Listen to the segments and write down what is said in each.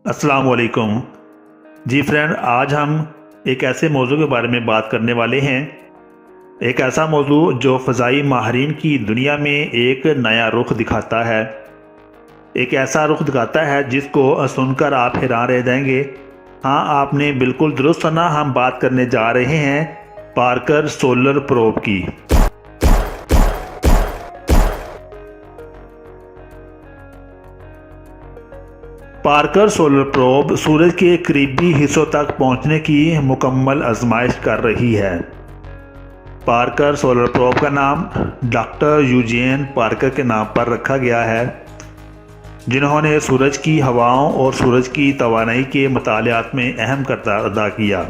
अस्सलाम वालेकुम। जी फ्रेंड, आज हम एक ऐसे मौजू के बारे में बात करने वाले हैं। एक ऐसा मौजू जो फ़ज़ाई माहिरीन की दुनिया में एक नया रुख दिखाता है। एक ऐसा रुख दिखाता है जिसको सुनकर आप हैरान रह जाएंगे। हाँ, आपने बिल्कुल दुरुस्त सुना, हम बात करने जा रहे हैं पार्कर सोलर प्रोब की। पार्कर सोलर प्रोब सूरज के करीबी हिस्सों तक पहुंचने की मुकम्मल आजमाइश कर रही है। पार्कर सोलर प्रोब का नाम डॉक्टर यूजेन पार्कर के नाम पर रखा गया है, जिन्होंने सूरज की हवाओं और सूरज की तवानाई के मुतालियात में अहम किरदार अदा किया।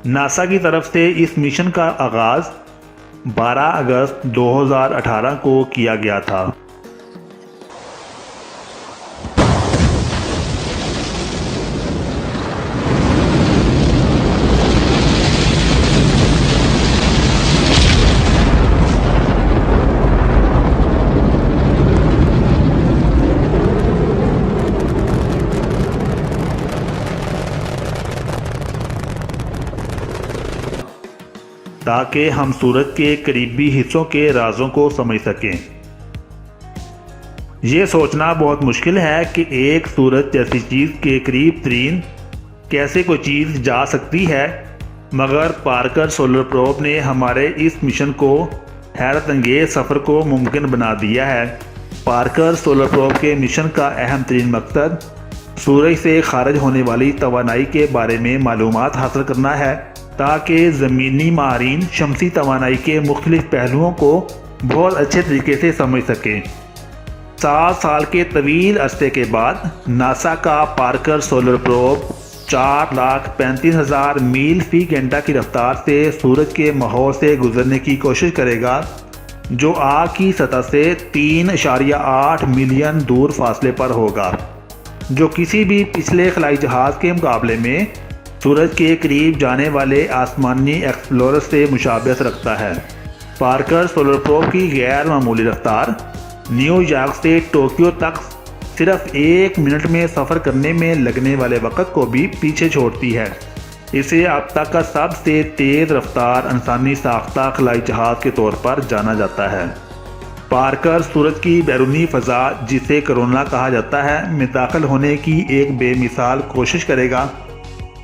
नासा की तरफ से इस मिशन का आगाज़ 12 अगस्त 2018 को किया गया था। ताकि हम सूरज के करीबी हिस्सों के राजों को समझ सकें। ये सोचना बहुत मुश्किल है कि एक सूरज जैसी चीज़ के करीब तरीन कैसे कोई चीज़ जा सकती है, मगर पार्कर सोलर प्रोब ने हमारे इस मिशन को हैरत अंगेज सफ़र को मुमकिन बना दिया है। पार्कर सोलर प्रोब के मिशन का अहम तरीन मकसद सूरज से खारिज होने वाली तवानाई के बारे में मालूमात हासिल करना है, ताकि ज़मीनी माहिरीन शमसी तवानाई के मुख्तलिफ पहलुओं को बहुत अच्छे तरीके से समझ सकें। 7 साल के तवील अरसे के बाद नासा का पार्कर सोलर प्रोब 4,35,000 मील फी घंटा की रफ्तार से सूरज के माहौल से गुजरने की कोशिश करेगा, जो आग की सतह से 3.8 मिलियन दूर फासले पर होगा, जो किसी भी पिछले खलाई जहाज़ के मुकाबले में सूरज के करीब जाने वाले आसमानी एक्सप्लोरर से मुशाबहत रखता है। पार्कर सोलर प्रोब की गैर मामूली रफ्तार न्यूयॉर्क से टोक्यो तक सिर्फ 1 मिनट में सफ़र करने में लगने वाले वक़्त को भी पीछे छोड़ती है। इसे अब तक का सबसे तेज़ रफ्तार इंसानी साख्ता खलाई जहाज़ के तौर पर जाना जाता है। पार्कर सूरज की बैरूनी फ़ज़ा, जिसे कोरोना कहा जाता है, में दाखिल होने की एक बेमिसाल कोशिश करेगा।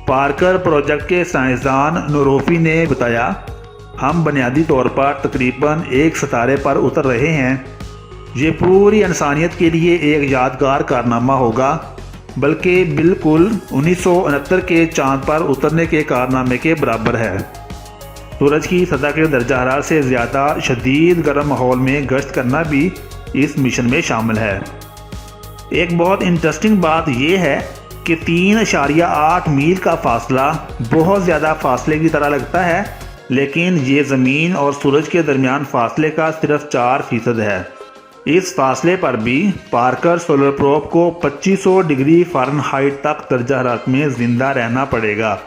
पार्कर प्रोजेक्ट के साइंसदान नोरोफी ने बताया, हम बुनियादी तौर पर तकरीबन एक सितारे पर उतर रहे हैं। ये पूरी इंसानियत के लिए एक यादगार कारनामा होगा, बल्कि बिल्कुल 1969 के चांद पर उतरने के कारनामे के बराबर है। सूरज की सतह के दर्जा हरारत से ज़्यादा शदीद गर्म माहौल में गश्त करना भी इस मिशन में शामिल है। एक बहुत इंटरेस्टिंग बात यह है कि 3.8 मील का फासला बहुत ज़्यादा फासले की तरह लगता है, लेकिन ये ज़मीन और सूरज के दरमियान फासले का सिर्फ 4% है। इस फासले पर भी पार्कर सोलर प्रोब को 2500 डिग्री फ़ारेनहाइट तक दर्जा हरारत में ज़िंदा रहना पड़ेगा।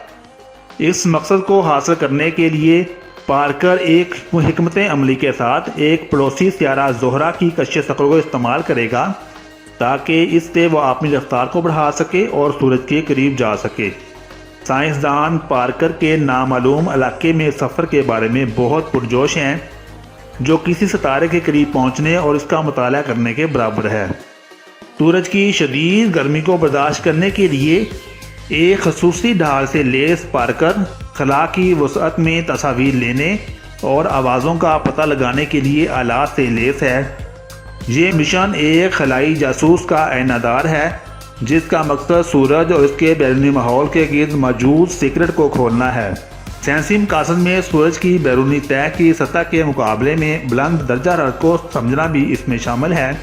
इस मकसद को हासिल करने के लिए पार्कर एक हिकमत अमली के साथ एक पड़ोसी सियारा ज़ोहरा की कश्श शक्ल को इस्तेमाल करेगा, ताकि इससे वह अपनी रफ्तार को बढ़ा सके और सूरज के करीब जा सके। साइंसदान पार्कर के नामालूम इलाके में सफ़र के बारे में बहुत पुरजोश हैं, जो किसी सितारे के करीब पहुंचने और इसका मुताला करने के बराबर है। सूरज की शदीद गर्मी को बर्दाश्त करने के लिए एक खसूसी ढाल से लेस पार्कर खला की वसअत में तस्वीर लेने और आवाज़ों का पता लगाने के लिए आलात से लेस है। ये मिशन एक खलाई जासूस का ऐनादार है, जिसका मकसद सूरज और इसके बैरूनी माहौल के गिर्द मौजूद सीक्रेट को खोलना है। साइंसी मकासद में सूरज की बैरूनी तह की सतह के मुकाबले में बुलंद दर्जा हरारत को समझना भी इसमें शामिल है।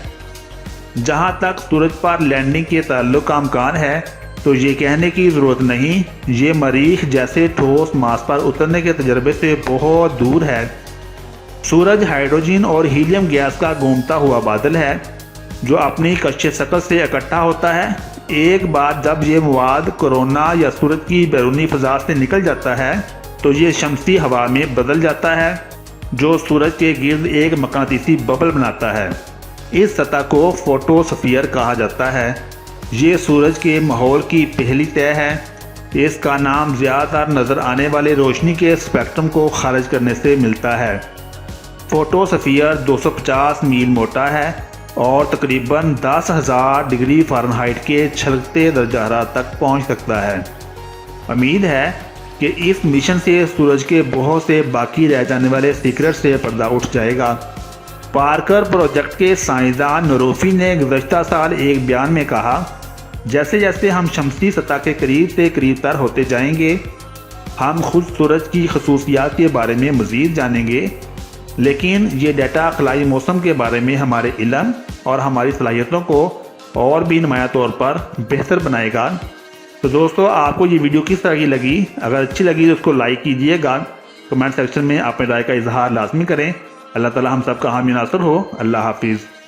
जहां तक सूरज पर लैंडिंग के ताल्लुक का इम्कान है, तो ये कहने की ज़रूरत नहीं, ये मरीख जैसे ठोस मास पर उतरने के तजर्बे से बहुत दूर है। सूरज हाइड्रोजन और हीलियम गैस का घूमता हुआ बादल है, जो अपनी कश्श शक्ल से इकट्ठा होता है। एक बार जब ये मवाद कोरोना या सूरज की बैरूनी फ़ज़ा से निकल जाता है, तो ये शमसी हवा में बदल जाता है, जो सूरज के गिर्द एक मकनातीसी बबल बनाता है। इस सतह को फोटोस्फीयर कहा जाता है। یہ سورج کے ماحول کی پہلی تہہ ہے۔ اس کا نام زیادہ تر نظر آنے والے روشنی کے اسپیکٹرم کو خارج کرنے سے ملتا ہے۔ فوٹوسفیئر 250 میل موٹا ہے اور تقریباً 10,000 ڈگری فارنہائٹ کے چھلکتے درجہ حرارت تک پہنچ سکتا ہے۔ امید ہے کہ اس مشن سے سورج کے بہت سے باقی رہ جانے والے سیکرٹ سے پردہ اٹھ جائے گا۔ پارکر پروجیکٹ کے سائنسدان نوروفی نے گزشتہ سال ایک بیان میں کہا، جیسے جیسے ہم شمسی سطح کے قریب سے قریب تر ہوتے جائیں گے، ہم خود سورج کی خصوصیات کے بارے میں مزید جانیں گے، لیکن یہ ڈیٹا خلائی موسم کے بارے میں ہمارے علم اور ہماری صلاحیتوں کو اور بھی نمایاں طور پر بہتر بنائے گا۔ تو دوستو، آپ کو یہ ویڈیو کس طرح کی لگی؟ اگر اچھی لگی تو اس کو لائک کیجئے گا، کمنٹ سیکشن میں اپنے رائے کا اظہار لازمی کریں۔ اللہ تعالی ہم سب کا حامی ناصر ہو۔ اللہ حافظ۔